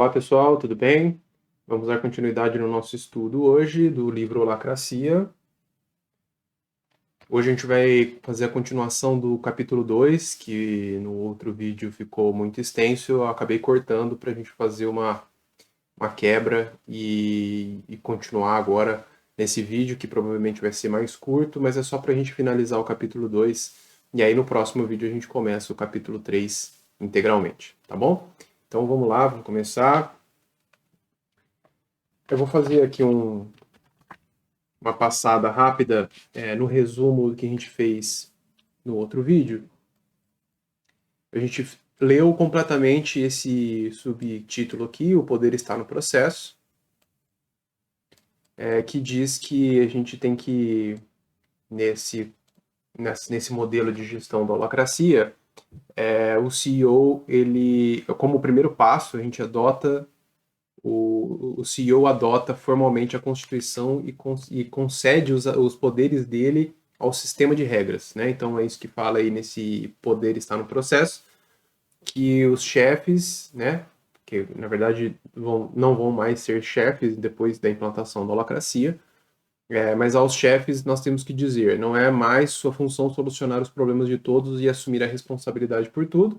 Olá pessoal, tudo bem? Vamos dar continuidade no nosso estudo hoje do livro Holacracia. Hoje a gente vai fazer a continuação do capítulo 2, que no outro vídeo ficou muito extenso, eu acabei cortando para a gente fazer uma quebra e continuar agora nesse vídeo, que provavelmente vai ser mais curto, mas é só para a gente finalizar o capítulo 2, e aí no próximo vídeo a gente começa o capítulo 3 integralmente, tá bom? Então vamos lá, vamos começar. Eu vou fazer aqui uma passada rápida no resumo do que a gente fez no outro vídeo. A gente leu completamente esse subtítulo aqui, O Poder Está no Processo, que diz que a gente tem que, nesse modelo de gestão da holacracia, o CEO, ele, como primeiro passo, a gente adota o CEO adota formalmente a Constituição e concede os poderes dele ao sistema de regras, né? Então é isso que fala aí nesse poder está no processo, que os chefes, né, que na verdade não vão mais ser chefes depois da implantação da holacracia, mas aos chefes nós temos que dizer, não é mais sua função solucionar os problemas de todos e assumir a responsabilidade por tudo,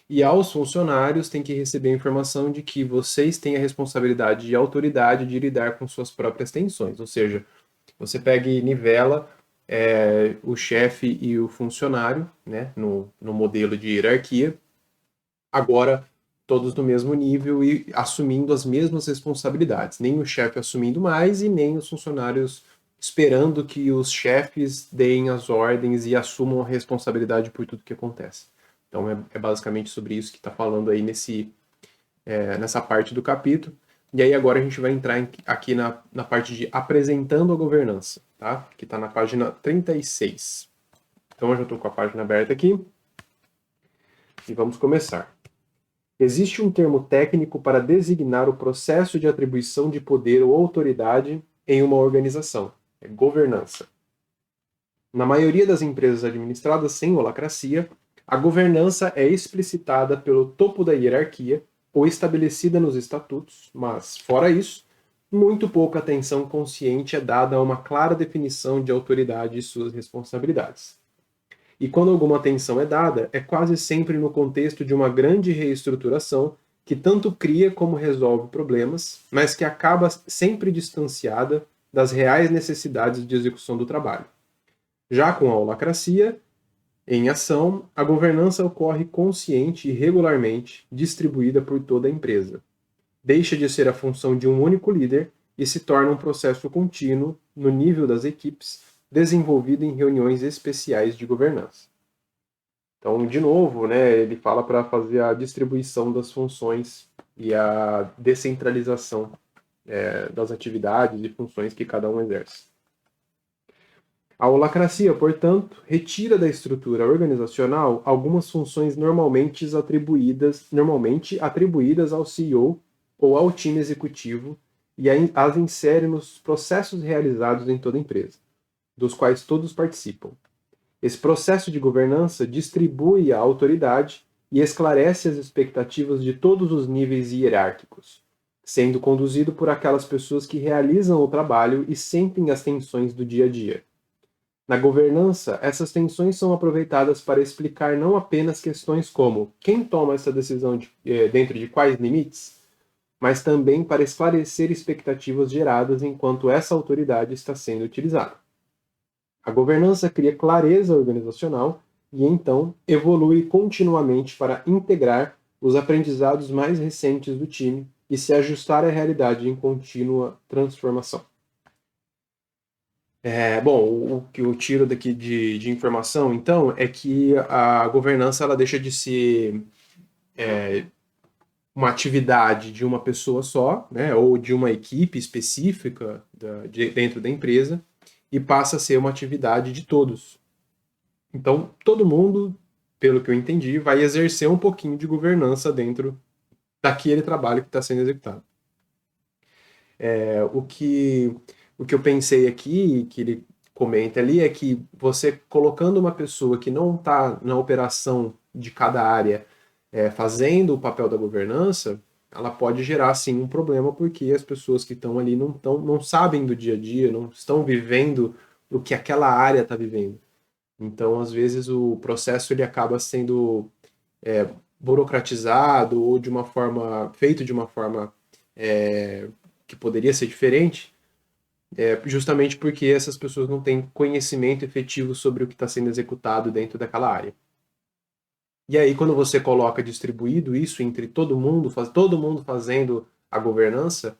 e aos funcionários tem que receber a informação de que vocês têm a responsabilidade e a autoridade de lidar com suas próprias tensões. Ou seja, você pega e nivela o chefe e o funcionário, né, no modelo de hierarquia, agora todos no mesmo nível e assumindo as mesmas responsabilidades. Nem o chefe assumindo mais e nem os funcionários esperando que os chefes deem as ordens e assumam a responsabilidade por tudo que acontece. Então é basicamente sobre isso que está falando aí nessa parte do capítulo. E aí agora a gente vai entrar aqui na parte de apresentando a governança, tá? Que está na página 36. Então eu já estou com a página aberta aqui. E vamos começar. Existe um termo técnico para designar o processo de atribuição de poder ou autoridade em uma organização. É governança. Na maioria das empresas administradas sem holacracia, a governança é explicitada pelo topo da hierarquia ou estabelecida nos estatutos, mas, fora isso, muito pouca atenção consciente é dada a uma clara definição de autoridade e suas responsabilidades. E quando alguma atenção é dada, é quase sempre no contexto de uma grande reestruturação que tanto cria como resolve problemas, mas que acaba sempre distanciada das reais necessidades de execução do trabalho. Já com a holacracia em ação, a governança ocorre consciente e regularmente distribuída por toda a empresa. Deixa de ser a função de um único líder e se torna um processo contínuo, no nível das equipes, desenvolvido em reuniões especiais de governança. Então, de novo, né, ele fala para fazer a distribuição das funções e a descentralização das atividades e funções que cada um exerce. A holacracia, portanto, retira da estrutura organizacional algumas funções normalmente atribuídas ao CEO ou ao time executivo e as insere nos processos realizados em toda a empresa, dos quais todos participam. Esse processo de governança distribui a autoridade e esclarece as expectativas de todos os níveis hierárquicos, sendo conduzido por aquelas pessoas que realizam o trabalho e sentem as tensões do dia a dia. Na governança, essas tensões são aproveitadas para explicar não apenas questões como quem toma essa decisão dentro de quais limites, mas também para esclarecer expectativas geradas enquanto essa autoridade está sendo utilizada. A governança cria clareza organizacional e, então, evolui continuamente para integrar os aprendizados mais recentes do time e se ajustar à realidade em contínua transformação. Bom, o que eu tiro daqui de informação, então, é que a governança ela deixa de ser uma atividade de uma pessoa só, né, ou de uma equipe específica dentro da empresa, e passa a ser uma atividade de todos. Então, todo mundo, pelo que eu entendi, vai exercer um pouquinho de governança dentro daquele trabalho que está sendo executado. O que eu pensei aqui, que ele comenta ali, é que você colocando uma pessoa que não está na operação de cada área fazendo o papel da governança, ela pode gerar sim um problema, porque as pessoas que estão ali não sabem do dia a dia, não estão vivendo o que aquela área está vivendo. Então, às vezes, o processo ele acaba sendo burocratizado ou de uma forma feito de uma forma que poderia ser diferente, justamente porque essas pessoas não têm conhecimento efetivo sobre o que está sendo executado dentro daquela área. E aí, quando você coloca distribuído isso entre todo mundo, todo mundo fazendo a governança,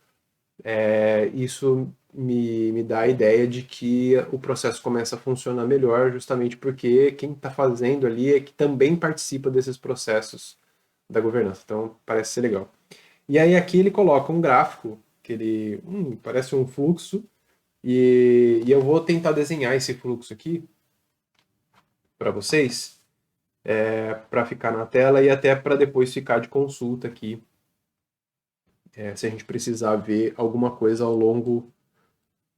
isso me dá a ideia de que o processo começa a funcionar melhor, justamente porque quem está fazendo ali é que também participa desses processos da governança. Então, parece ser legal. E aí, aqui ele coloca um gráfico, que ele parece um fluxo, e eu vou tentar desenhar esse fluxo aqui para vocês, para ficar na tela e até para depois ficar de consulta aqui, se a gente precisar ver alguma coisa ao longo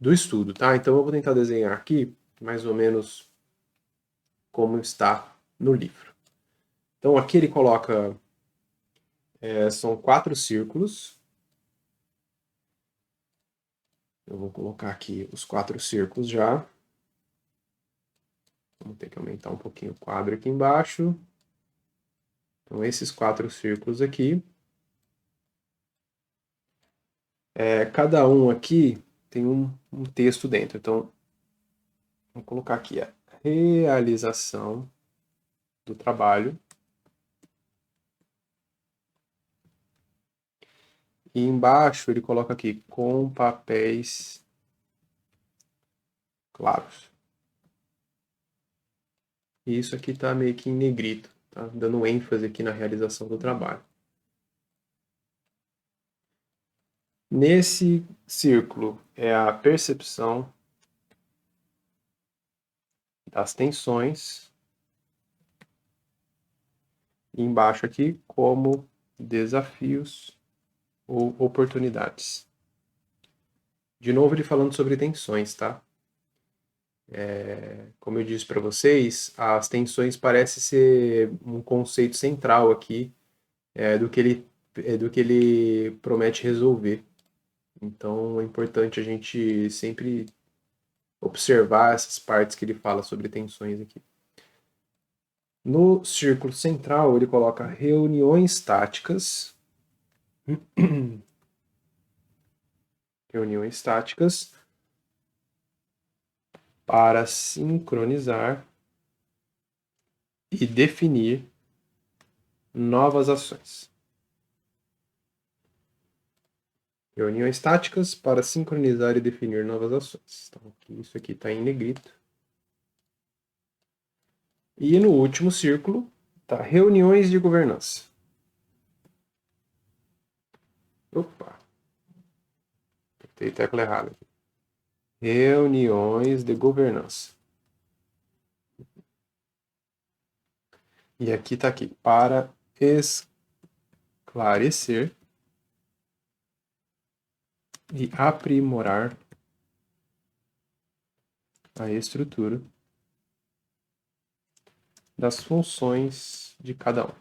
do estudo, tá? Então eu vou tentar desenhar aqui mais ou menos como está no livro. Então aqui ele coloca, são 4 círculos. Eu vou colocar aqui os 4 círculos já. Vamos ter que aumentar um pouquinho o quadro aqui embaixo. Então esses 4 círculos aqui. Cada um aqui tem um texto dentro. Então, vamos colocar aqui a realização do trabalho. E embaixo ele coloca aqui com papéis claros. E isso aqui está meio que em negrito, tá? Dando ênfase aqui na realização do trabalho. Nesse círculo é a percepção das tensões. E embaixo aqui como desafios ou oportunidades. De novo ele falando sobre tensões, tá? Como eu disse para vocês, as tensões parecem ser um conceito central aqui do que ele promete resolver. Então é importante a gente sempre observar essas partes que ele fala sobre tensões aqui. No círculo central, ele coloca reuniões táticas. Reuniões táticas para sincronizar e definir novas ações. Reuniões táticas para sincronizar e definir novas ações. Então, isso aqui está em negrito. E no último círculo, tá reuniões de governança. Opa! Apertei tecla errada. Reuniões de governança. E aqui está aqui, para esclarecer e aprimorar a estrutura das funções de cada um.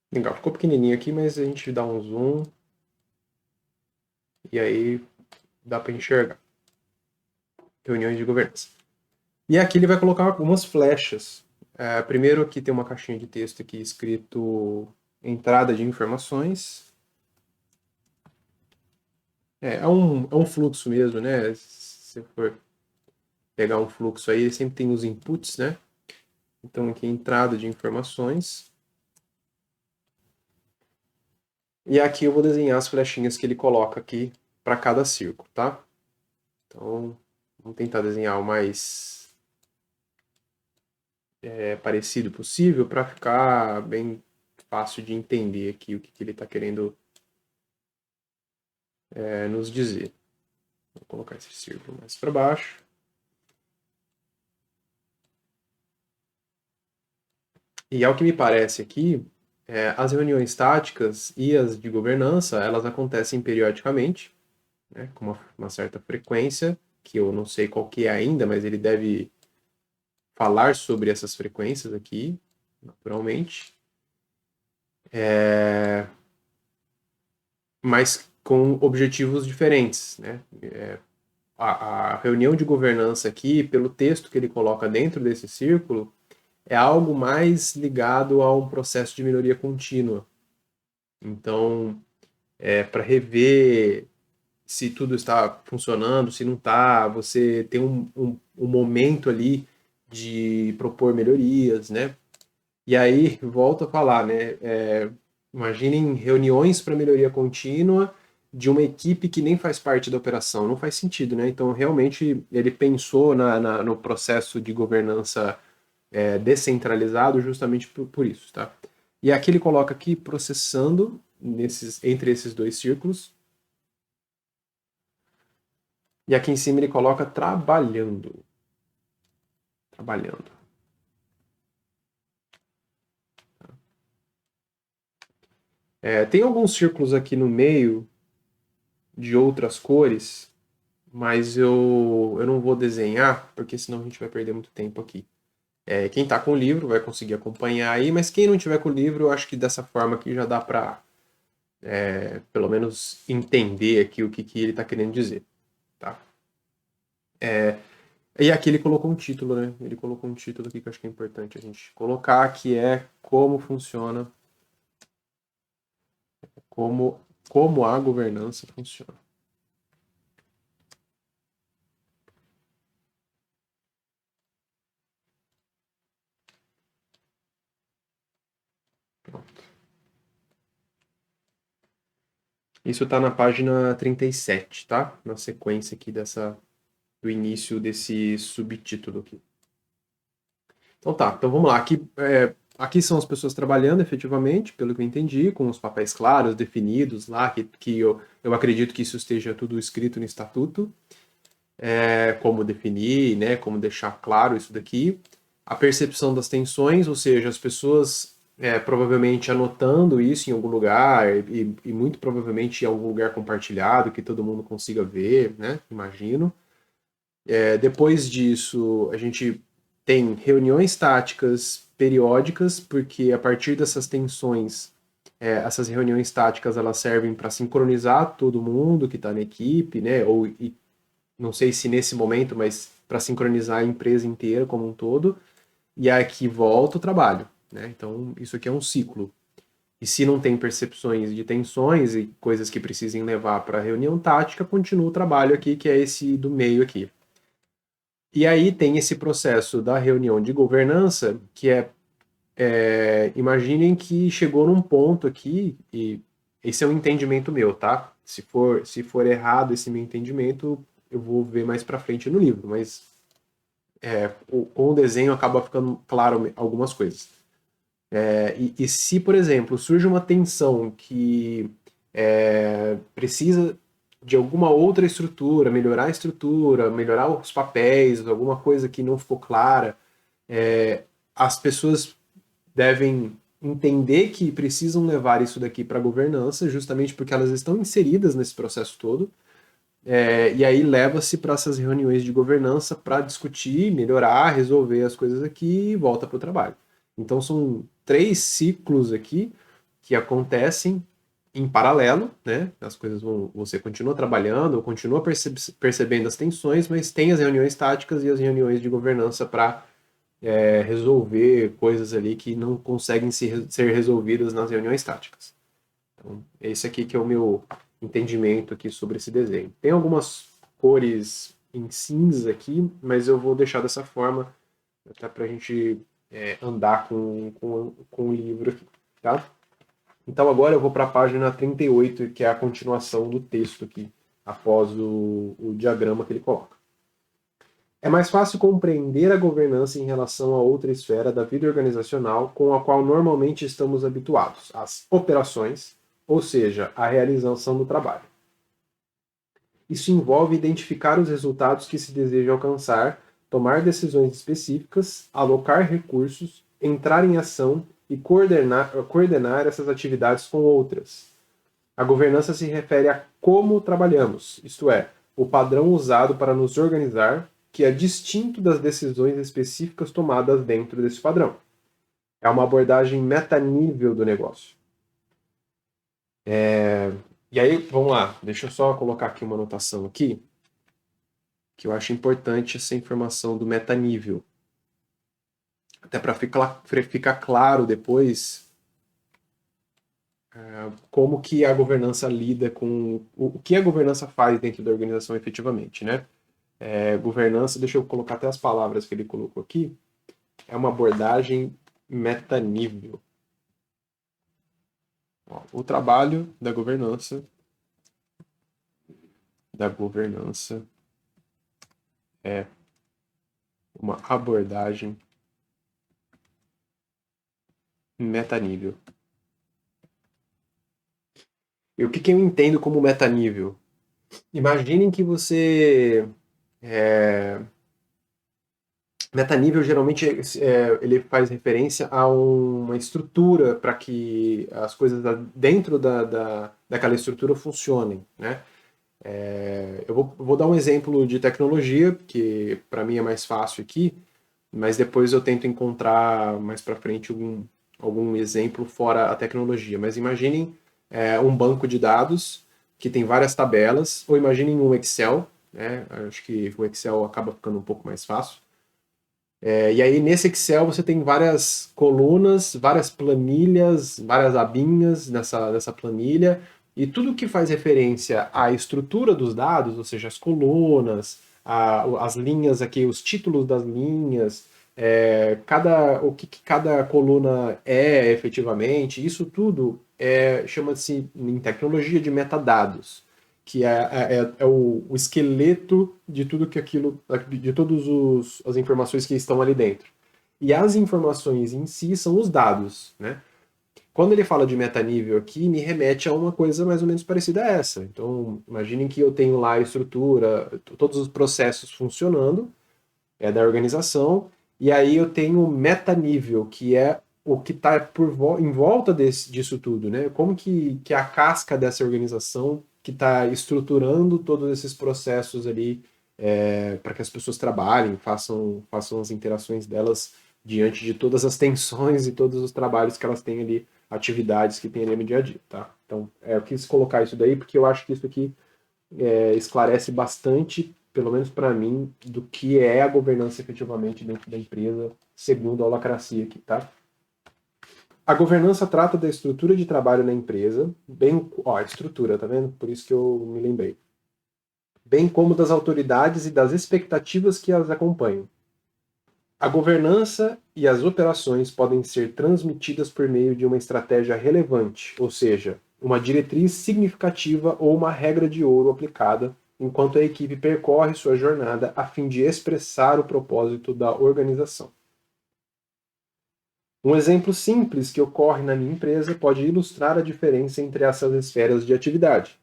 Legal, ficou pequenininho aqui, mas a gente dá um zoom e aí dá para enxergar. Reuniões de governança. E aqui ele vai colocar algumas flechas. Primeiro aqui tem uma caixinha de texto aqui escrito entrada de informações. É um fluxo mesmo, né? Se você for pegar um fluxo aí, ele sempre tem os inputs, né? Então aqui entrada de informações. E aqui eu vou desenhar as flechinhas que ele coloca aqui para cada círculo, tá? Então, vamos tentar desenhar o mais parecido possível para ficar bem fácil de entender aqui o que ele está querendo nos dizer. Vou colocar esse círculo mais para baixo. E ao que me parece aqui, as reuniões táticas e as de governança, elas acontecem periodicamente, né, com uma certa frequência, que eu não sei qual que é ainda, mas ele deve falar sobre essas frequências aqui. naturalmente, mas com objetivos diferentes, né? A reunião de governança aqui, pelo texto que ele coloca dentro desse círculo, é algo mais ligado a um processo de melhoria contínua. Então, para rever se tudo está funcionando, se não está, você tem um momento ali de propor melhorias, né? E aí, volto a falar, né? Imaginem reuniões para melhoria contínua de uma equipe que nem faz parte da operação. Não faz sentido, né? Então, realmente, ele pensou no processo de governança descentralizado justamente por isso, tá? E aqui ele coloca aqui processando entre esses dois círculos. E aqui em cima ele coloca trabalhando. Trabalhando. Tem alguns círculos aqui no meio de outras cores, mas eu não vou desenhar, porque senão a gente vai perder muito tempo aqui. Quem está com o livro vai conseguir acompanhar aí, mas quem não tiver com o livro, eu acho que dessa forma aqui já dá para, pelo menos, entender aqui o que ele está querendo dizer. Tá? E aqui ele colocou um título, né? Ele colocou um título aqui que eu acho que é importante a gente colocar, que é como funciona, como a governança funciona. Isso está na página 37, tá? Na sequência aqui do início desse subtítulo aqui. Então tá, então vamos lá. Aqui são as pessoas trabalhando efetivamente, pelo que eu entendi, com os papéis claros, definidos lá, que eu acredito que isso esteja tudo escrito no estatuto. Como definir, né, como deixar claro isso daqui. A percepção das tensões, ou seja, as pessoas provavelmente anotando isso em algum lugar e muito provavelmente em algum lugar compartilhado que todo mundo consiga ver, né? Imagino. Depois disso, a gente tem reuniões táticas periódicas, porque a partir dessas tensões, essas reuniões táticas elas servem para sincronizar todo mundo que está na equipe, né? Não sei se nesse momento, mas para sincronizar a empresa inteira como um todo. E aqui volta o trabalho, né? Então, isso aqui é um ciclo. E se não tem percepções de tensões e coisas que precisem levar para a reunião tática, continua o trabalho aqui, que é esse do meio aqui. E aí tem esse processo da reunião de governança, que imaginem que chegou num ponto aqui, e esse é um entendimento meu, tá? Se for errado esse meu entendimento, eu vou ver mais para frente no livro, mas com o desenho acaba ficando claro algumas coisas. E se, por exemplo, surge uma tensão que precisa de alguma outra estrutura, melhorar os papéis, alguma coisa que não ficou clara, as pessoas devem entender que precisam levar isso daqui para a governança, justamente porque elas estão inseridas nesse processo todo. E aí leva-se para essas reuniões de governança para discutir, melhorar, resolver as coisas aqui e volta para o trabalho. Então são 3 ciclos aqui que acontecem em paralelo, né? As coisas você continua trabalhando, continua percebendo as tensões, mas tem as reuniões táticas e as reuniões de governança para resolver coisas ali que não conseguem ser resolvidas nas reuniões táticas. Então, esse aqui que é o meu entendimento aqui sobre esse desenho. Tem algumas cores em cinza aqui, mas eu vou deixar dessa forma até para a gente andar com o livro aqui, tá? Então agora eu vou para a página 38, que é a continuação do texto aqui, após o diagrama que ele coloca. É mais fácil compreender a governança em relação a outra esfera da vida organizacional com a qual normalmente estamos habituados, as operações, ou seja, a realização do trabalho. Isso envolve identificar os resultados que se deseja alcançar, tomar decisões específicas, alocar recursos, entrar em ação e coordenar essas atividades com outras. A governança se refere a como trabalhamos, isto é, o padrão usado para nos organizar, que é distinto das decisões específicas tomadas dentro desse padrão. É uma abordagem metanível do negócio. E aí, vamos lá, deixa eu só colocar aqui uma anotação aqui, que eu acho importante essa informação do metanível. Até para ficar claro depois como que a governança lida com o que a governança faz dentro da organização efetivamente, né? Governança, deixa eu colocar até as palavras que ele colocou aqui, é uma abordagem metanível. Ó, o trabalho da governança é uma abordagem metanível. E o que, que eu entendo como metanível? Imaginem que você metanível geralmente ele faz referência a uma estrutura para que as coisas dentro daquela estrutura funcionem, né? Eu vou dar um exemplo de tecnologia, que para mim é mais fácil aqui, mas depois eu tento encontrar mais para frente algum exemplo fora a tecnologia. Mas imaginem um banco de dados que tem várias tabelas, ou imaginem um Excel, né? Acho que o Excel acaba ficando um pouco mais fácil. E aí nesse Excel você tem várias colunas, várias planilhas, várias abinhas nessa planilha, e tudo que faz referência à estrutura dos dados, ou seja, as colunas, as linhas aqui, os títulos das linhas, o que cada coluna é efetivamente, isso tudo chama-se em tecnologia de metadados, que é o esqueleto de tudo que aquilo, de todas as informações que estão ali dentro. E as informações em si são os dados, né? Quando ele fala de metanível aqui, me remete a uma coisa mais ou menos parecida a essa. Então, imaginem que eu tenho lá a estrutura, todos os processos funcionando, da organização, e aí eu tenho o metanível, que é o que está em volta disso tudo, né? Como que a casca dessa organização que está estruturando todos esses processos ali para que as pessoas trabalhem, façam as interações delas diante de todas as tensões e todos os trabalhos que elas têm ali, atividades que têm ali no dia a dia, tá? Então, eu quis colocar isso daí porque eu acho que isso aqui esclarece bastante, pelo menos para mim, do que é a governança efetivamente dentro da empresa, segundo a holacracia aqui, tá? A governança trata da estrutura de trabalho na empresa, a estrutura, tá vendo? Por isso que eu me lembrei. Bem como das autoridades e das expectativas que as acompanham. A governança e as operações podem ser transmitidas por meio de uma estratégia relevante, ou seja, uma diretriz significativa ou uma regra de ouro aplicada, enquanto a equipe percorre sua jornada a fim de expressar o propósito da organização. Um exemplo simples que ocorre na minha empresa pode ilustrar a diferença entre essas esferas de atividade.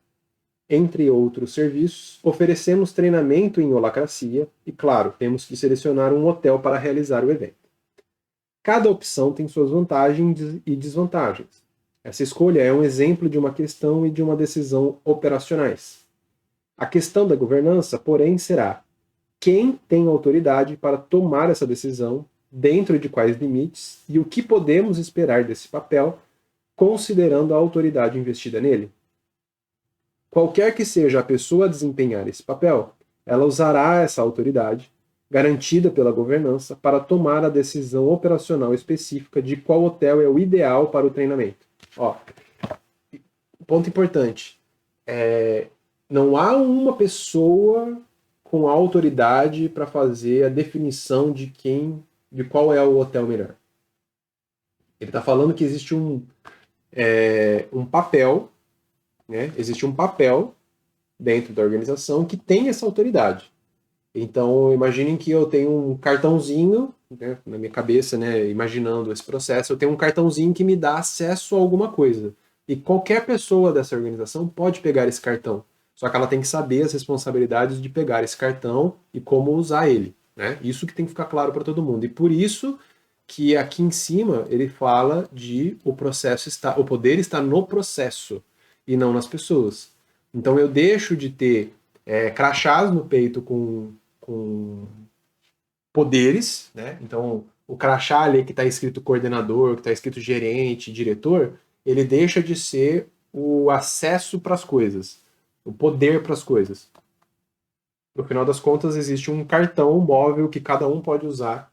Entre outros serviços, oferecemos treinamento em holacracia e, claro, temos que selecionar um hotel para realizar o evento. Cada opção tem suas vantagens e desvantagens. Essa escolha é um exemplo de uma questão e de uma decisão operacionais. A questão da governança, porém, será: quem tem autoridade para tomar essa decisão, dentro de quais limites, e o que podemos esperar desse papel, considerando a autoridade investida nele? Qualquer que seja a pessoa a desempenhar esse papel, ela usará essa autoridade, garantida pela governança, para tomar a decisão operacional específica de qual hotel é o ideal para o treinamento. Ó, ponto importante. Não há uma pessoa com autoridade para fazer a definição de qual é o hotel melhor. Ele está falando que existe um papel, né? Existe um papel dentro da organização que tem essa autoridade. Então, imaginem que eu tenho um cartãozinho, né, na minha cabeça, né, imaginando esse processo, eu tenho um cartãozinho que me dá acesso a alguma coisa. E qualquer pessoa dessa organização pode pegar esse cartão. Só que ela tem que saber as responsabilidades de pegar esse cartão e como usar ele, né? Isso que tem que ficar claro para todo mundo. E por isso que aqui em cima ele fala de o poder está no processo e não nas pessoas. Então eu deixo de ter crachás no peito com poderes, né? Então o crachá ali que está escrito coordenador, que está escrito gerente, diretor, ele deixa de ser o acesso para as coisas, o poder para as coisas. No final das contas, existe um cartão móvel que cada um pode usar,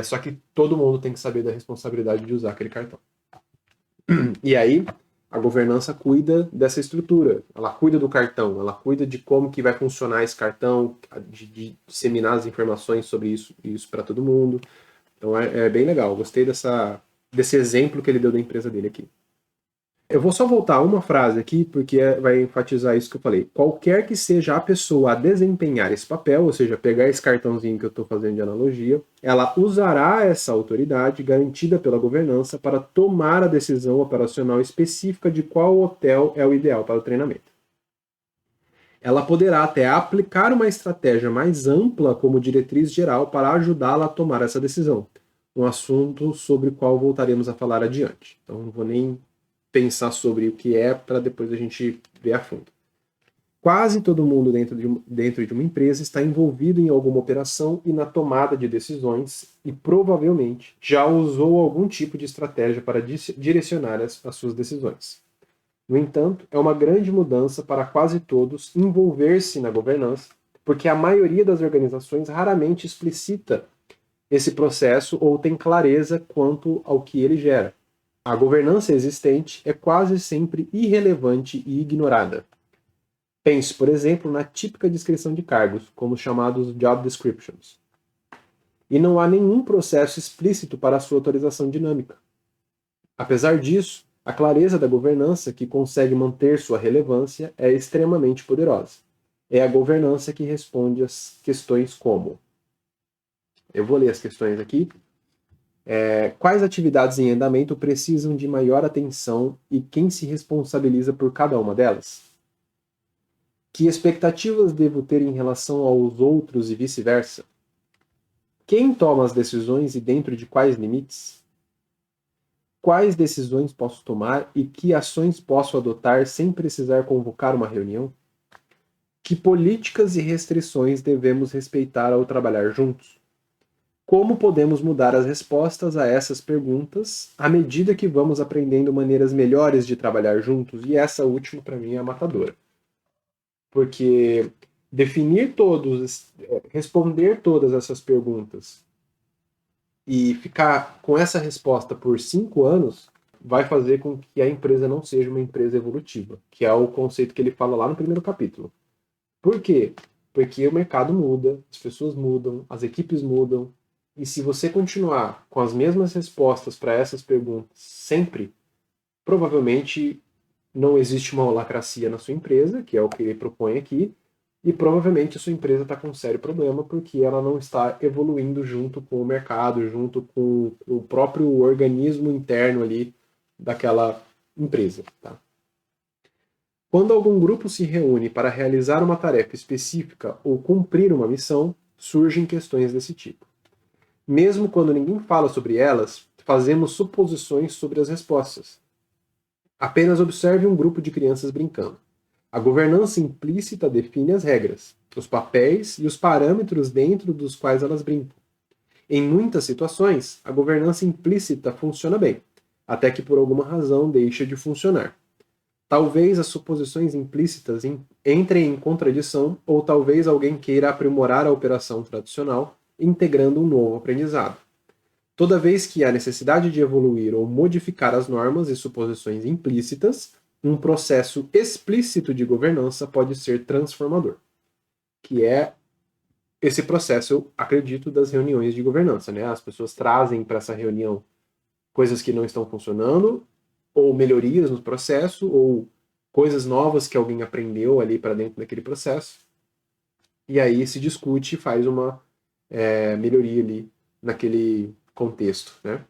só que todo mundo tem que saber da responsabilidade de usar aquele cartão. E aí, a governança cuida dessa estrutura, ela cuida do cartão, ela cuida de como que vai funcionar esse cartão, de disseminar as informações sobre isso para todo mundo. Então é bem legal, gostei desse exemplo que ele deu da empresa dele aqui. Eu vou só voltar uma frase aqui, porque vai enfatizar isso que eu falei. Qualquer que seja a pessoa a desempenhar esse papel, ou seja, pegar esse cartãozinho que eu estou fazendo de analogia, ela usará essa autoridade garantida pela governança para tomar a decisão operacional específica de qual hotel é o ideal para o treinamento. Ela poderá até aplicar uma estratégia mais ampla como diretriz geral para ajudá-la a tomar essa decisão, um assunto sobre o qual voltaremos a falar adiante. Então não vou nem pensar sobre o que é para depois a gente ver a fundo. Quase todo mundo dentro de uma empresa está envolvido em alguma operação e na tomada de decisões e provavelmente já usou algum tipo de estratégia para direcionar as suas decisões. No entanto, é uma grande mudança para quase todos envolver-se na governança, porque a maioria das organizações raramente explicita esse processo ou tem clareza quanto ao que ele gera. A governança existente é quase sempre irrelevante e ignorada. Pense, por exemplo, na típica descrição de cargos, como os chamados job descriptions. E não há nenhum processo explícito para a sua autorização dinâmica. Apesar disso, a clareza da governança, que consegue manter sua relevância, é extremamente poderosa. É a governança que responde às questões como... Eu vou ler as questões aqui. Quais atividades em andamento precisam de maior atenção e quem se responsabiliza por cada uma delas? Que expectativas devo ter em relação aos outros e vice-versa? Quem toma as decisões e dentro de quais limites? Quais decisões posso tomar e que ações posso adotar sem precisar convocar uma reunião? Que políticas e restrições devemos respeitar ao trabalhar juntos? Como podemos mudar as respostas a essas perguntas à medida que vamos aprendendo maneiras melhores de trabalhar juntos? E essa última, para mim, é a matadora. Porque responder todas essas perguntas e ficar com essa resposta por 5 anos vai fazer com que a empresa não seja uma empresa evolutiva, que é o conceito que ele fala lá no primeiro capítulo. Por quê? Porque o mercado muda, as pessoas mudam, as equipes mudam, e se você continuar com as mesmas respostas para essas perguntas sempre, provavelmente não existe uma holacracia na sua empresa, que é o que ele propõe aqui, e provavelmente a sua empresa está com um sério problema porque ela não está evoluindo junto com o mercado, junto com o próprio organismo interno ali daquela empresa. Tá? Quando algum grupo se reúne para realizar uma tarefa específica ou cumprir uma missão, surgem questões desse tipo. Mesmo quando ninguém fala sobre elas, fazemos suposições sobre as respostas. Apenas observe um grupo de crianças brincando. A governança implícita define as regras, os papéis e os parâmetros dentro dos quais elas brincam. Em muitas situações, a governança implícita funciona bem, até que por alguma razão deixa de funcionar. Talvez as suposições implícitas entrem em contradição, ou talvez alguém queira aprimorar a operação tradicional, integrando um novo aprendizado. Toda vez que há necessidade de evoluir ou modificar as normas e suposições implícitas, um processo explícito de governança pode ser transformador, que é esse processo, eu acredito, das reuniões de governança. Né? As pessoas trazem para essa reunião coisas que não estão funcionando, ou melhorias no processo, ou coisas novas que alguém aprendeu ali para dentro daquele processo, e aí se discute e faz uma melhoria ali naquele contexto. Né?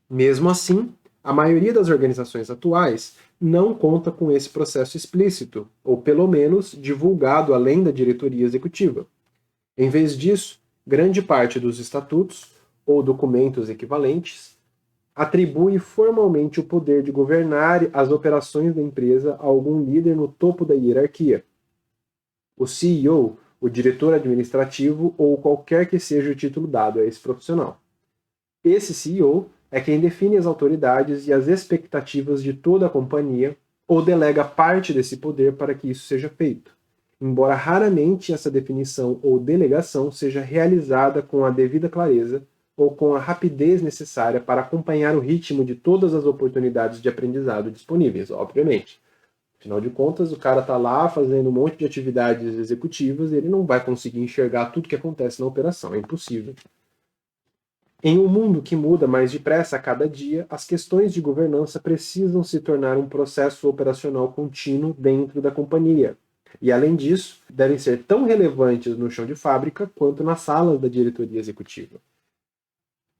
Mesmo assim, a maioria das organizações atuais não conta com esse processo explícito, ou pelo menos divulgado além da diretoria executiva. Em vez disso, grande parte dos estatutos, ou documentos equivalentes, atribui formalmente o poder de governar as operações da empresa a algum líder no topo da hierarquia. O CEO, o diretor administrativo ou qualquer que seja o título dado a esse profissional. Esse CEO é quem define as autoridades e as expectativas de toda a companhia ou delega parte desse poder para que isso seja feito, embora raramente essa definição ou delegação seja realizada com a devida clareza ou com a rapidez necessária para acompanhar o ritmo de todas as oportunidades de aprendizado disponíveis, obviamente. Afinal de contas, o cara está lá fazendo um monte de atividades executivas e ele não vai conseguir enxergar tudo que acontece na operação, é impossível. Em um mundo que muda mais depressa a cada dia, as questões de governança precisam se tornar um processo operacional contínuo dentro da companhia. E, além disso, devem ser tão relevantes no chão de fábrica quanto nas salas da diretoria executiva.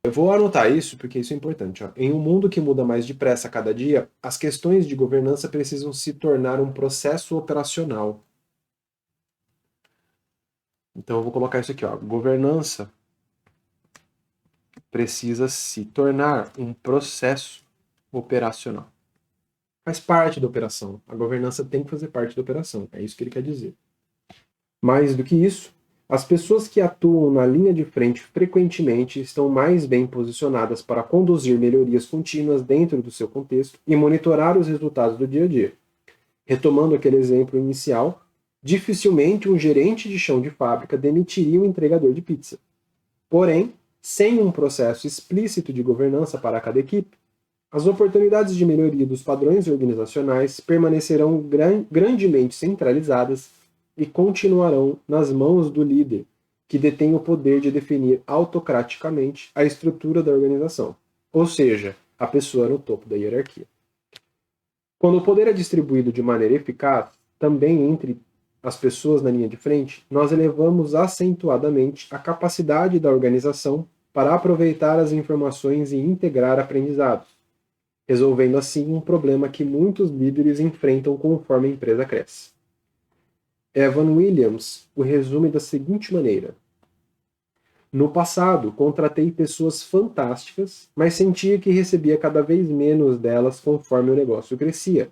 Eu vou anotar isso porque isso é importante. Ó. Em um mundo que muda mais depressa a cada dia, as questões de governança precisam se tornar um processo operacional. Então eu vou colocar isso aqui, ó. Governança precisa se tornar um processo operacional. Faz parte da operação. A governança tem que fazer parte da operação. É isso que ele quer dizer. Mais do que isso, as pessoas que atuam na linha de frente frequentemente estão mais bem posicionadas para conduzir melhorias contínuas dentro do seu contexto e monitorar os resultados do dia a dia. Retomando aquele exemplo inicial, dificilmente um gerente de chão de fábrica demitiria um entregador de pizza. Porém, sem um processo explícito de governança para cada equipe, as oportunidades de melhoria dos padrões organizacionais permanecerão grandemente centralizadas e continuarão nas mãos do líder, que detém o poder de definir autocraticamente a estrutura da organização, ou seja, a pessoa no topo da hierarquia. Quando o poder é distribuído de maneira eficaz, também entre as pessoas na linha de frente, nós elevamos acentuadamente a capacidade da organização para aproveitar as informações e integrar aprendizados, resolvendo assim um problema que muitos líderes enfrentam conforme a empresa cresce. Evan Williams o resume da seguinte maneira: no passado, contratei pessoas fantásticas, mas sentia que recebia cada vez menos delas conforme o negócio crescia.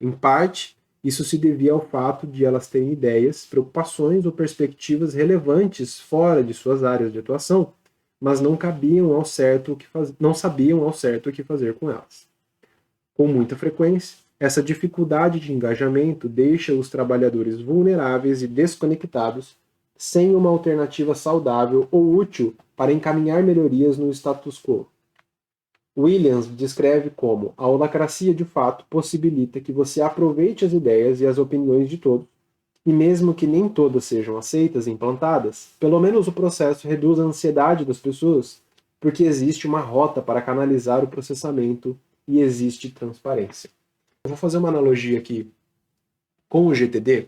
Em parte, isso se devia ao fato de elas terem ideias, preocupações ou perspectivas relevantes fora de suas áreas de atuação, mas não sabiam ao certo o que fazer com elas. Com muita frequência, essa dificuldade de engajamento deixa os trabalhadores vulneráveis e desconectados, sem uma alternativa saudável ou útil para encaminhar melhorias no status quo. Williams descreve como a holacracia de fato possibilita que você aproveite as ideias e as opiniões de todos, e mesmo que nem todas sejam aceitas e implantadas, pelo menos o processo reduz a ansiedade das pessoas, porque existe uma rota para canalizar o processamento e existe transparência. Eu vou fazer uma analogia aqui com o GTD,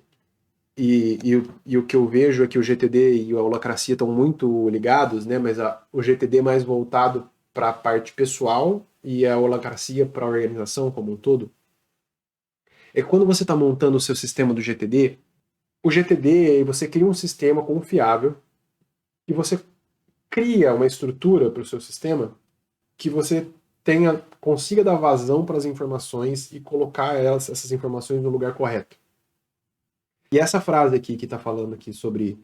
e o que eu vejo é que o GTD e a holacracia estão muito ligados, né? Mas o GTD é mais voltado para a parte pessoal e a holacracia para a organização como um todo. É quando você está montando o seu sistema do GTD, o GTD, você cria um sistema confiável e você cria uma estrutura para o seu sistema que você consiga dar vazão para as informações e colocar essas informações no lugar correto. E essa frase aqui que está falando aqui sobre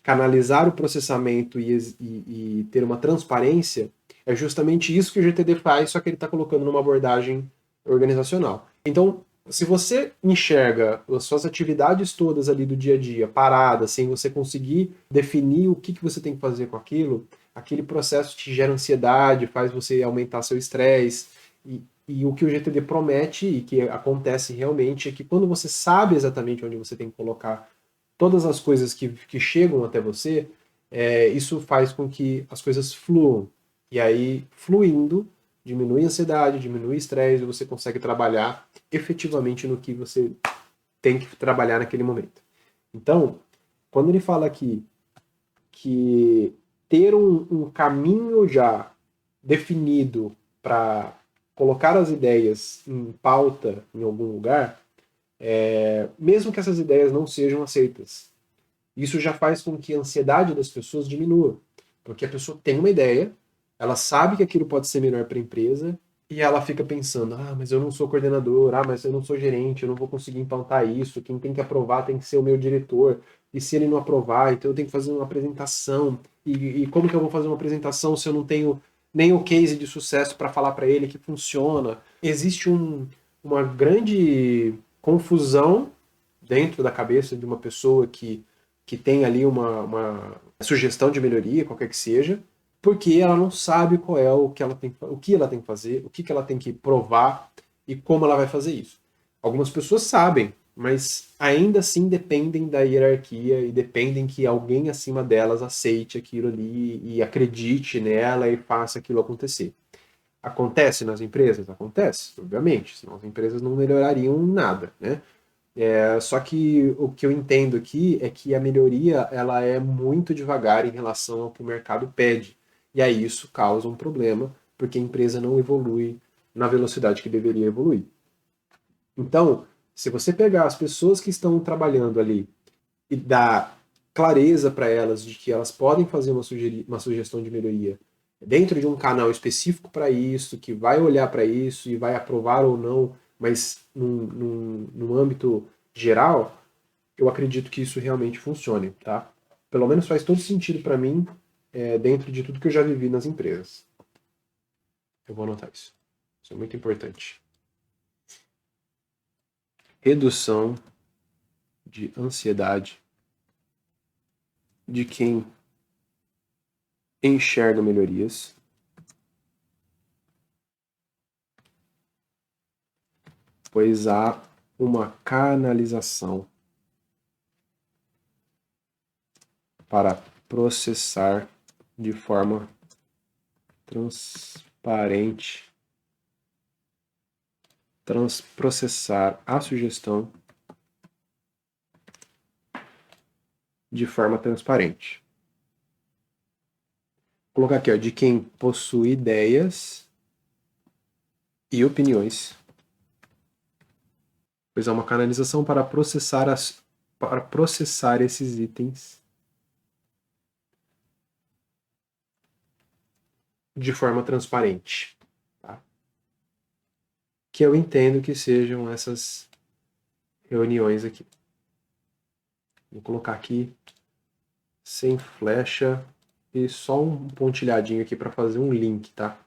canalizar o processamento e ter uma transparência é justamente isso que o GTD faz, só que ele está colocando numa abordagem organizacional. Então, se você enxerga as suas atividades todas ali do dia a dia paradas, sem você conseguir definir o que você tem que fazer com aquilo, aquele processo te gera ansiedade, faz você aumentar seu estresse. E o que o GTD promete e que acontece realmente é que quando você sabe exatamente onde você tem que colocar todas as coisas que chegam até você, isso faz com que as coisas fluam. E aí, fluindo, diminui a ansiedade, diminui o estresse, e você consegue trabalhar efetivamente no que você tem que trabalhar naquele momento. Então, quando ele fala aqui que ter um caminho já definido para colocar as ideias em pauta em algum lugar, mesmo que essas ideias não sejam aceitas, isso já faz com que a ansiedade das pessoas diminua, porque a pessoa tem uma ideia, ela sabe que aquilo pode ser melhor para a empresa, e ela fica pensando, mas eu não sou coordenador, mas eu não sou gerente, eu não vou conseguir implantar isso, quem tem que aprovar tem que ser o meu diretor, e se ele não aprovar, então eu tenho que fazer uma apresentação, e como que eu vou fazer uma apresentação se eu não tenho nem o case de sucesso para falar para ele que funciona? Existe uma grande confusão dentro da cabeça de uma pessoa que tem ali uma sugestão de melhoria, qualquer que seja, porque ela não sabe qual é o que ela tem, o que ela tem que fazer, o que ela tem que provar e como ela vai fazer isso. Algumas pessoas sabem, mas ainda assim dependem da hierarquia e dependem que alguém acima delas aceite aquilo ali e acredite nela e faça aquilo acontecer. Acontece nas empresas? Acontece, obviamente, senão as empresas não melhorariam nada, né? Só que o que eu entendo aqui é que a melhoria ela é muito devagar em relação ao que o mercado pede. E aí isso causa um problema, porque a empresa não evolui na velocidade que deveria evoluir. Então, se você pegar as pessoas que estão trabalhando ali e dar clareza para elas de que elas podem fazer uma sugestão de melhoria dentro de um canal específico para isso, que vai olhar para isso e vai aprovar ou não, mas num âmbito geral, eu acredito que isso realmente funcione, tá? Pelo menos faz todo sentido para mim, dentro de tudo que eu já vivi nas empresas. Eu vou anotar isso. Isso é muito importante. Redução de ansiedade de quem enxerga melhorias, pois há uma canalização para processar de forma transparente, processar a sugestão de forma transparente. Vou colocar aqui, ó, de quem possui ideias e opiniões, pois há uma canalização para processar esses itens de forma transparente. Tá? Que eu entendo que sejam essas reuniões aqui. Vou colocar aqui sem flecha e só um pontilhadinho aqui para fazer um link, tá?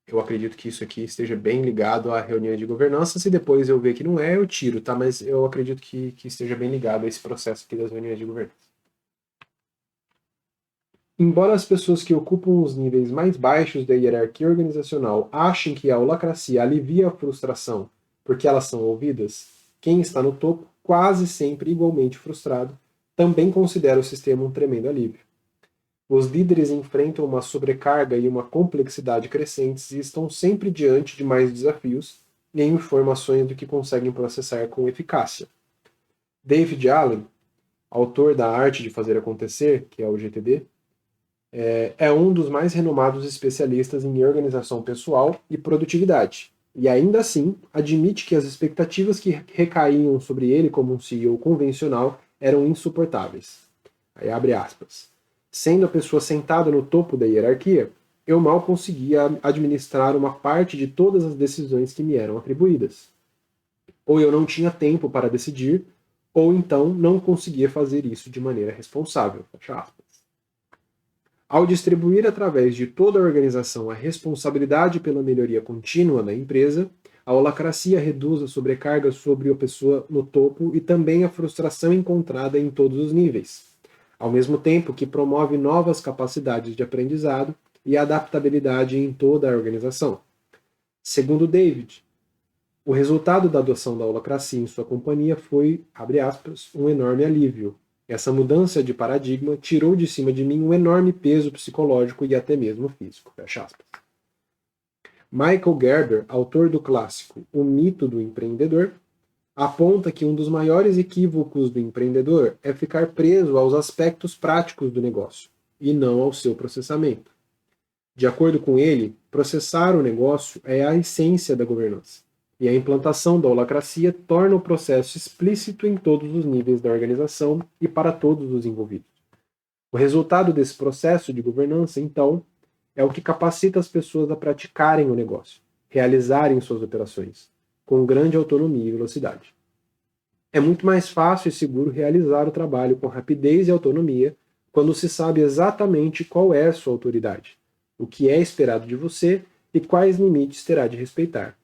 Eu acredito que isso aqui esteja bem ligado à reunião de governança. Se depois eu ver que não é, eu tiro, tá? Mas eu acredito que esteja bem ligado a esse processo aqui das reuniões de governança. Embora as pessoas que ocupam os níveis mais baixos da hierarquia organizacional achem que a holacracia alivia a frustração porque elas são ouvidas, quem está no topo, quase sempre igualmente frustrado, também considera o sistema um tremendo alívio. Os líderes enfrentam uma sobrecarga e uma complexidade crescentes e estão sempre diante de mais desafios e informações do que conseguem processar com eficácia. David Allen, autor da Arte de Fazer Acontecer, que é o GTD, é um dos mais renomados especialistas em organização pessoal e produtividade. E ainda assim, admite que as expectativas que recaíam sobre ele como um CEO convencional eram insuportáveis. Aí abre aspas. Sendo a pessoa sentada no topo da hierarquia, eu mal conseguia administrar uma parte de todas as decisões que me eram atribuídas. Ou eu não tinha tempo para decidir, ou então não conseguia fazer isso de maneira responsável. Fecha aspas. Ao distribuir através de toda a organização a responsabilidade pela melhoria contínua da empresa, a holacracia reduz a sobrecarga sobre a pessoa no topo e também a frustração encontrada em todos os níveis, ao mesmo tempo que promove novas capacidades de aprendizado e adaptabilidade em toda a organização. Segundo David, o resultado da adoção da holacracia em sua companhia foi, abre aspas, um enorme alívio. Essa mudança de paradigma tirou de cima de mim um enorme peso psicológico e até mesmo físico. Fecha aspas. Michael Gerber, autor do clássico O Mito do Empreendedor, aponta que um dos maiores equívocos do empreendedor é ficar preso aos aspectos práticos do negócio, e não ao seu processamento. De acordo com ele, processar o negócio é a essência da governança, e a implantação da holacracia torna o processo explícito em todos os níveis da organização e para todos os envolvidos. O resultado desse processo de governança, então, é o que capacita as pessoas a praticarem o negócio, realizarem suas operações, com grande autonomia e velocidade. É muito mais fácil e seguro realizar o trabalho com rapidez e autonomia quando se sabe exatamente qual é a sua autoridade, o que é esperado de você e quais limites terá de respeitar,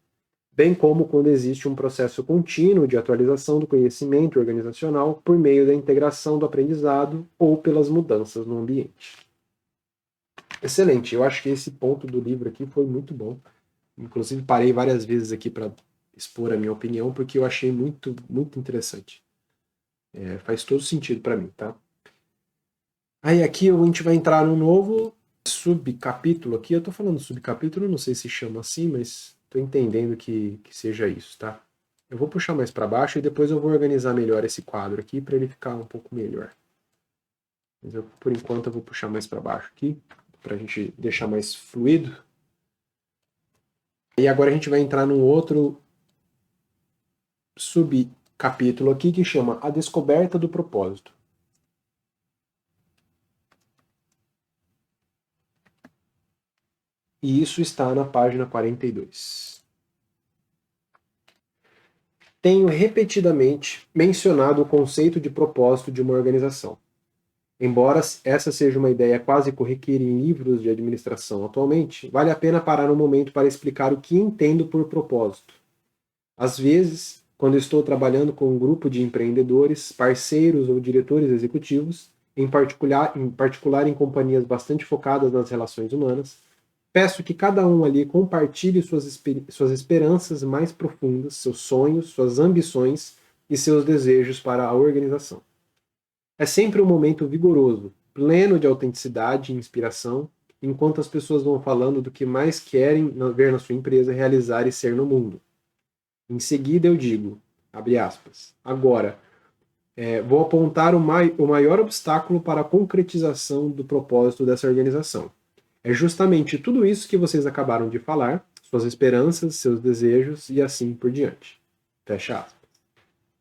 bem como quando existe um processo contínuo de atualização do conhecimento organizacional por meio da integração do aprendizado ou pelas mudanças no ambiente. Excelente, eu acho que esse ponto do livro aqui foi muito bom. Inclusive parei várias vezes aqui para expor a minha opinião, porque eu achei muito, muito interessante. Faz todo sentido para mim, tá? Aí aqui a gente vai entrar num novo subcapítulo aqui. Eu tô falando subcapítulo, não sei se chama assim, mas tô entendendo que seja isso, tá? Eu vou puxar mais para baixo e depois eu vou organizar melhor esse quadro aqui para ele ficar um pouco melhor. Mas eu, por enquanto eu vou puxar mais para baixo aqui, para a gente deixar mais fluido. E agora a gente vai entrar num outro subcapítulo aqui que chama A Descoberta do Propósito. E isso está na página 42. Tenho repetidamente mencionado o conceito de propósito de uma organização. Embora essa seja uma ideia quase corriqueira em livros de administração atualmente, vale a pena parar um momento para explicar o que entendo por propósito. Às vezes, quando estou trabalhando com um grupo de empreendedores, parceiros ou diretores executivos, em particular em companhias bastante focadas nas relações humanas, peço que cada um ali compartilhe suas esperanças mais profundas, seus sonhos, suas ambições e seus desejos para a organização. É sempre um momento vigoroso, pleno de autenticidade e inspiração, enquanto as pessoas vão falando do que mais querem ver na sua empresa realizar e ser no mundo. Em seguida eu digo, abre aspas, agora, vou apontar o maior obstáculo para a concretização do propósito dessa organização. É justamente tudo isso que vocês acabaram de falar, suas esperanças, seus desejos e assim por diante. Fecha aspas.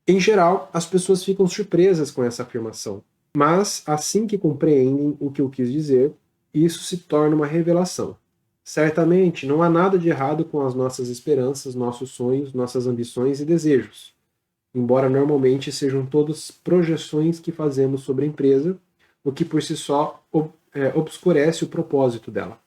Em geral, as pessoas ficam surpresas com essa afirmação, mas assim que compreendem o que eu quis dizer, isso se torna uma revelação. Certamente, não há nada de errado com as nossas esperanças, nossos sonhos, nossas ambições e desejos, embora normalmente sejam todas projeções que fazemos sobre a empresa, o que por si só obscurece o propósito dela.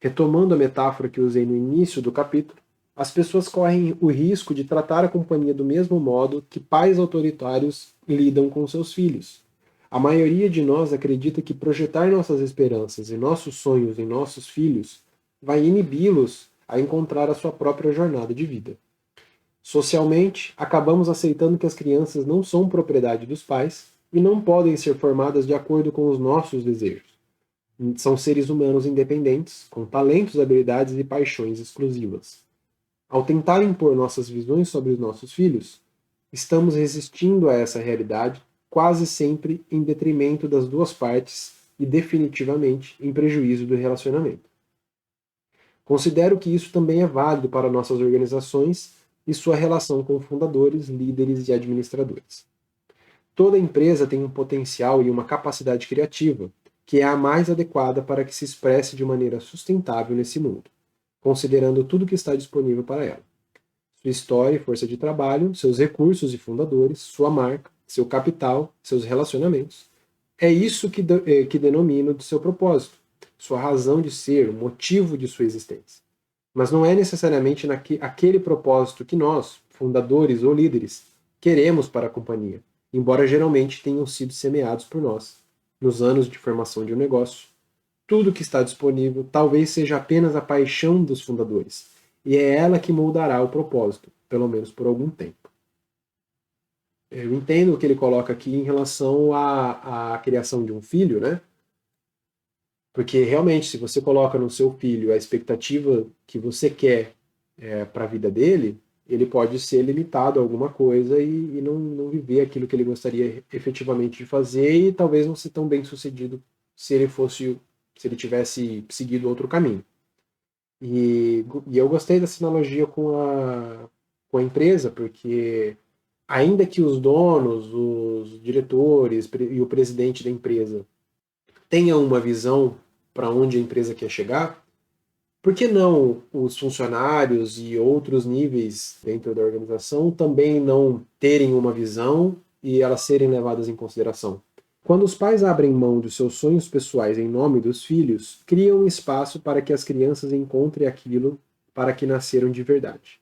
Retomando a metáfora que usei no início do capítulo, as pessoas correm o risco de tratar a companhia do mesmo modo que pais autoritários lidam com seus filhos. A maioria de nós acredita que projetar nossas esperanças e nossos sonhos em nossos filhos vai inibi-los a encontrar a sua própria jornada de vida. Socialmente, acabamos aceitando que as crianças não são propriedade dos pais e não podem ser formadas de acordo com os nossos desejos. São seres humanos independentes, com talentos, habilidades e paixões exclusivas. Ao tentar impor nossas visões sobre os nossos filhos, estamos resistindo a essa realidade, quase sempre em detrimento das duas partes e definitivamente em prejuízo do relacionamento. Considero que isso também é válido para nossas organizações e sua relação com fundadores, líderes e administradores. Toda empresa tem um potencial e uma capacidade criativa, que é a mais adequada para que se expresse de maneira sustentável nesse mundo, considerando tudo que está disponível para ela. Sua história e força de trabalho, seus recursos e fundadores, sua marca, seu capital, seus relacionamentos. É isso que denomino de seu propósito, sua razão de ser, o motivo de sua existência. Mas não é necessariamente aquele propósito que nós, fundadores ou líderes, queremos para a companhia, embora geralmente tenham sido semeados por nós, nos anos de formação de um negócio. Tudo que está disponível talvez seja apenas a paixão dos fundadores, e é ela que moldará o propósito, pelo menos por algum tempo. Eu entendo o que ele coloca aqui em relação à criação de um filho, né? Porque realmente, se você coloca no seu filho a expectativa que você quer para a vida dele, ele pode ser limitado a alguma coisa e não viver aquilo que ele gostaria efetivamente de fazer e talvez não ser tão bem sucedido se ele tivesse seguido outro caminho. E eu gostei dessa analogia com a empresa, porque ainda que os donos, os diretores e o presidente da empresa tenham uma visão para onde a empresa quer chegar, Por que não os funcionários e outros níveis dentro da organização também não terem uma visão e elas serem levadas em consideração? Quando os pais abrem mão dos seus sonhos pessoais em nome dos filhos, criam um espaço para que as crianças encontrem aquilo para que nasceram de verdade,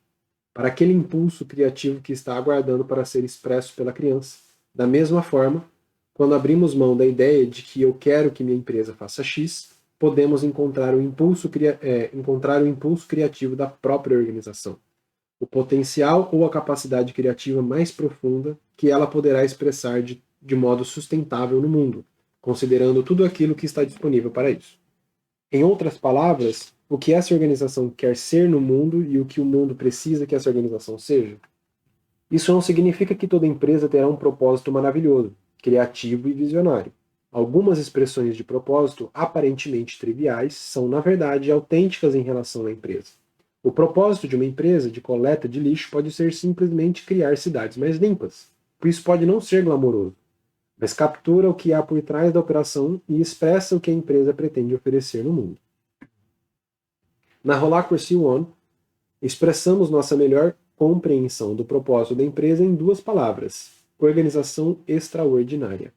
para aquele impulso criativo que está aguardando para ser expresso pela criança. Da mesma forma, quando abrimos mão da ideia de que eu quero que minha empresa faça X, podemos encontrar encontrar o impulso criativo da própria organização, o potencial ou a capacidade criativa mais profunda que ela poderá expressar de modo sustentável no mundo, considerando tudo aquilo que está disponível para isso. Em outras palavras, o que essa organização quer ser no mundo e o que o mundo precisa que essa organização seja. Isso não significa que toda empresa terá um propósito maravilhoso, criativo e visionário. Algumas expressões de propósito aparentemente triviais são, na verdade, autênticas em relação à empresa. O propósito de uma empresa de coleta de lixo pode ser simplesmente criar cidades mais limpas. Isso pode não ser glamouroso, mas captura o que há por trás da operação e expressa o que a empresa pretende oferecer no mundo. Na Holacracy One, expressamos nossa melhor compreensão do propósito da empresa em duas palavras: organização extraordinária.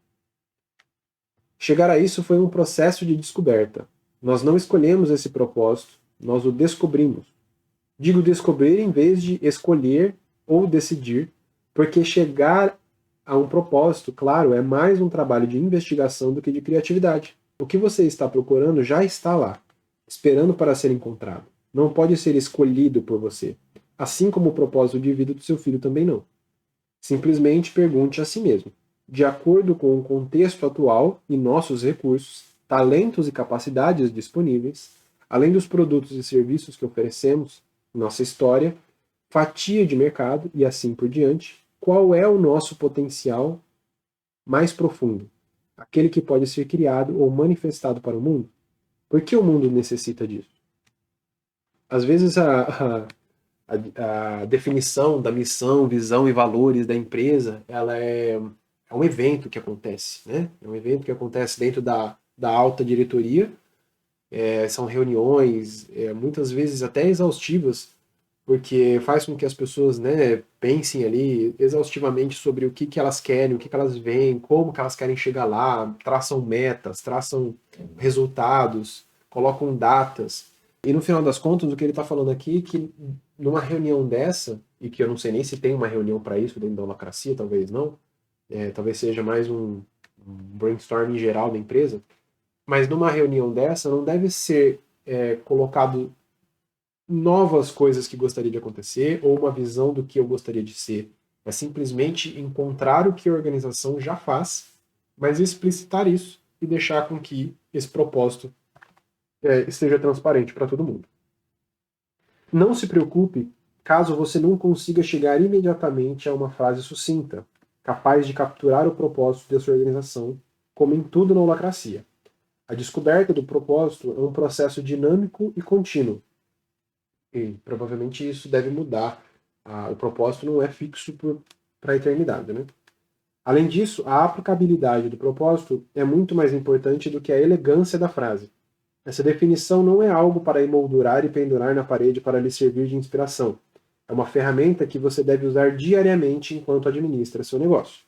Chegar a isso foi um processo de descoberta. Nós não escolhemos esse propósito, nós o descobrimos. Digo descobrir em vez de escolher ou decidir, porque chegar a um propósito, claro, é mais um trabalho de investigação do que de criatividade. O que você está procurando já está lá, esperando para ser encontrado. Não pode ser escolhido por você, assim como o propósito de vida do seu filho também não. Simplesmente pergunte a si mesmo, de acordo com o contexto atual e nossos recursos, talentos e capacidades disponíveis, além dos produtos e serviços que oferecemos, nossa história, fatia de mercado e assim por diante, qual é o nosso potencial mais profundo, aquele que pode ser criado ou manifestado para o mundo? Por que o mundo necessita disso? Às vezes a definição da missão, visão e valores da empresa, ela é um evento que acontece, né? É um evento que acontece dentro da alta diretoria, são reuniões, muitas vezes até exaustivas, porque faz com que as pessoas, né, pensem ali exaustivamente sobre o que elas querem, o que elas veem, como que elas querem chegar lá, traçam metas, traçam resultados, colocam datas. E no final das contas, o que ele está falando aqui é que numa reunião dessa, e que eu não sei nem se tem uma reunião para isso dentro da holacracia, talvez não, talvez seja mais um brainstorming geral da empresa, mas numa reunião dessa não deve ser colocado novas coisas que gostaria de acontecer ou uma visão do que eu gostaria de ser. É simplesmente encontrar o que a organização já faz, mas explicitar isso e deixar com que esse propósito esteja transparente para todo mundo. Não se preocupe caso você não consiga chegar imediatamente a uma frase sucinta, capaz de capturar o propósito da sua organização, como em tudo na holacracia. A descoberta do propósito é um processo dinâmico e contínuo. E provavelmente isso deve mudar. O propósito não é fixo para a eternidade, né? Além disso, a aplicabilidade do propósito é muito mais importante do que a elegância da frase. Essa definição não é algo para emoldurar e pendurar na parede para lhe servir de inspiração. É uma ferramenta que você deve usar diariamente enquanto administra seu negócio.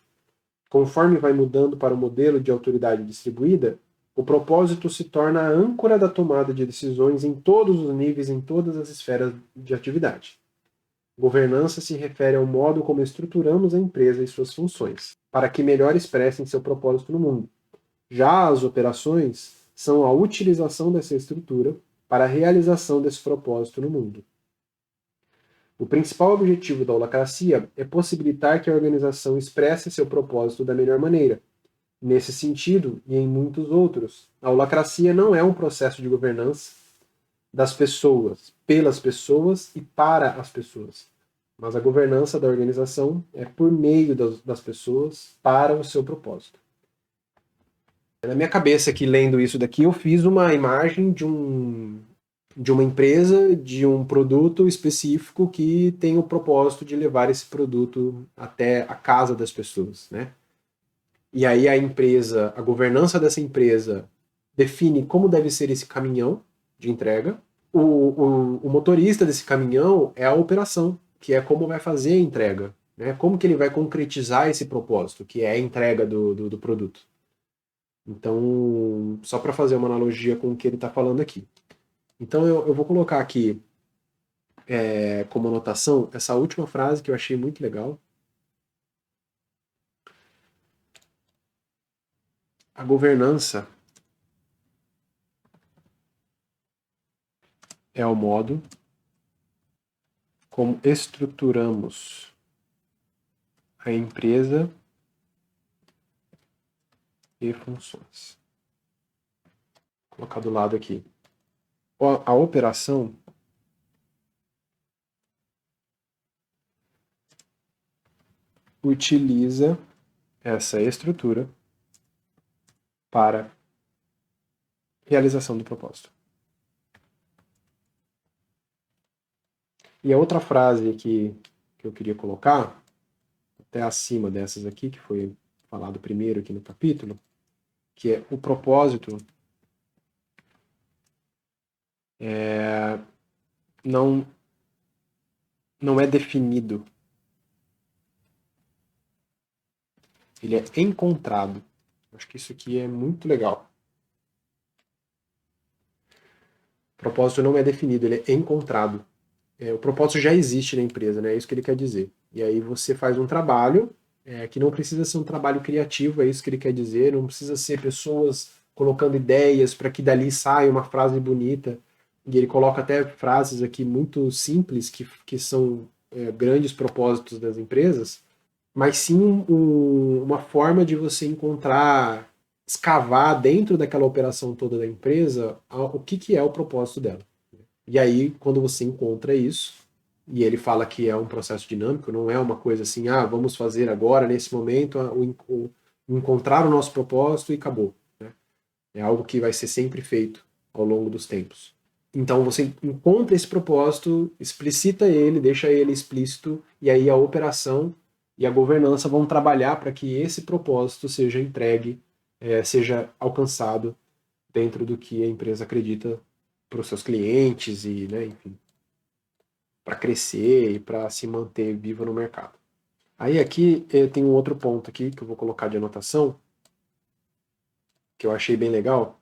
Conforme vai mudando para o modelo de autoridade distribuída, o propósito se torna a âncora da tomada de decisões em todos os níveis, em todas as esferas de atividade. Governança se refere ao modo como estruturamos a empresa e suas funções, para que melhor expressem seu propósito no mundo. Já as operações são a utilização dessa estrutura para a realização desse propósito no mundo. O principal objetivo da holacracia é possibilitar que a organização expresse seu propósito da melhor maneira. Nesse sentido, e em muitos outros, a holacracia não é um processo de governança das pessoas, pelas pessoas e para as pessoas, mas a governança da organização é por meio das pessoas para o seu propósito. Na minha cabeça aqui, lendo isso daqui, eu fiz uma imagem de uma empresa, de um produto específico que tem o propósito de levar esse produto até a casa das pessoas, né? E aí a governança dessa empresa define como deve ser esse caminhão de entrega, o motorista desse caminhão é a operação, que é como vai fazer a entrega, né? Como que ele vai concretizar esse propósito, que é a entrega do produto. Então, só para fazer uma analogia com o que ele está falando aqui. Então, eu vou colocar aqui como anotação essa última frase que eu achei muito legal. A governança é o modo como estruturamos a empresa e funções. Vou colocar do lado aqui. A operação utiliza essa estrutura para realização do propósito. E a outra frase aqui que eu queria colocar, até acima dessas aqui, que foi falado primeiro aqui no capítulo, que é o propósito não, não é definido. Ele é encontrado. Acho que isso aqui é muito legal. O propósito não é definido, ele é encontrado. O propósito já existe na empresa, né? É isso que ele quer dizer. E aí você faz um trabalho que não precisa ser um trabalho criativo, é isso que ele quer dizer. Não precisa ser pessoas colocando ideias para que dali saia uma frase bonita. E ele coloca até frases aqui muito simples que são grandes propósitos das empresas, mas sim uma forma de você encontrar, escavar dentro daquela operação toda da empresa o que é o propósito dela. E aí, quando você encontra isso, e ele fala que é um processo dinâmico, não é uma coisa assim, vamos fazer agora, nesse momento, encontrar o nosso propósito e acabou. Né? É algo que vai ser sempre feito ao longo dos tempos. Então você encontra esse propósito, explicita ele, deixa ele explícito, e aí a operação e a governança vão trabalhar para que esse propósito seja entregue, seja alcançado dentro do que a empresa acredita para os seus clientes e, né, enfim, para crescer e para se manter viva no mercado. Aí aqui tem um outro ponto aqui que eu vou colocar de anotação, que eu achei bem legal.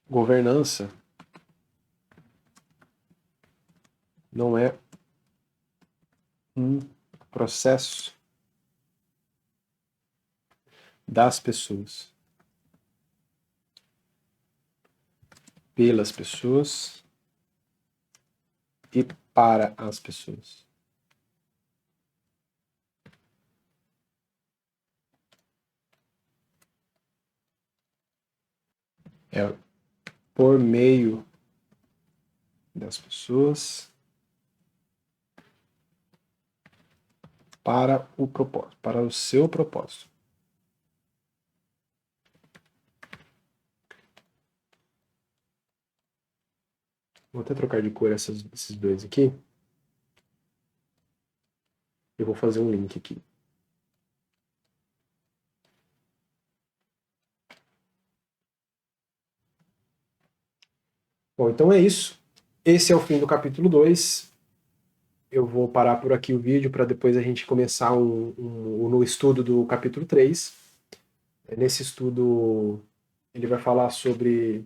Governança não é um processo das pessoas, pelas pessoas e para as pessoas. É por meio das pessoas para o propósito, para o seu propósito. Vou até trocar de cor esses dois aqui. Eu vou fazer um link aqui. Bom, então é isso. Esse é o fim do capítulo 2. Eu vou parar por aqui o vídeo para depois a gente começar no estudo do capítulo 3. Nesse estudo, ele vai falar sobre,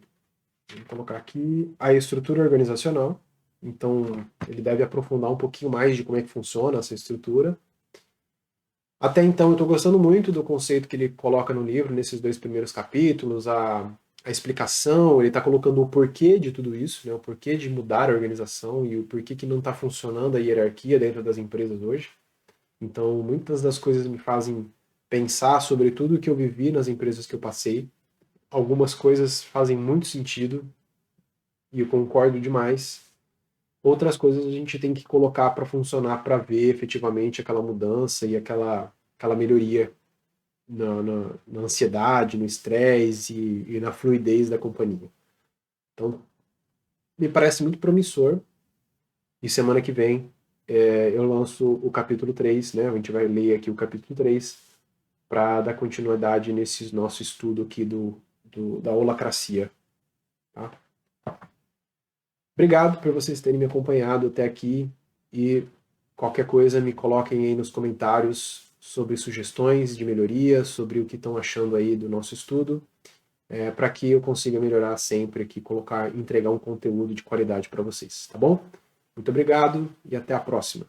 vou colocar aqui, a estrutura organizacional. Então, ele deve aprofundar um pouquinho mais de como é que funciona essa estrutura. Até então, eu estou gostando muito do conceito que ele coloca no livro, nesses dois primeiros capítulos, a explicação, ele está colocando o porquê de tudo isso, né, o porquê de mudar a organização e o porquê que não está funcionando a hierarquia dentro das empresas hoje. Então, muitas das coisas me fazem pensar sobre tudo que eu vivi nas empresas que eu passei. Algumas coisas fazem muito sentido e eu concordo demais. Outras coisas a gente tem que colocar para funcionar para ver efetivamente aquela mudança e aquela melhoria na ansiedade, no estresse e na fluidez da companhia. Então, me parece muito promissor. E semana que vem eu lanço o capítulo 3, né? A gente vai ler aqui o capítulo 3 para dar continuidade nesse nosso estudo aqui da holacracia. Tá? Obrigado por vocês terem me acompanhado até aqui e qualquer coisa me coloquem aí nos comentários sobre sugestões de melhoria, sobre o que estão achando aí do nosso estudo, para que eu consiga melhorar sempre aqui, entregar um conteúdo de qualidade para vocês, tá bom? Muito obrigado e até a próxima.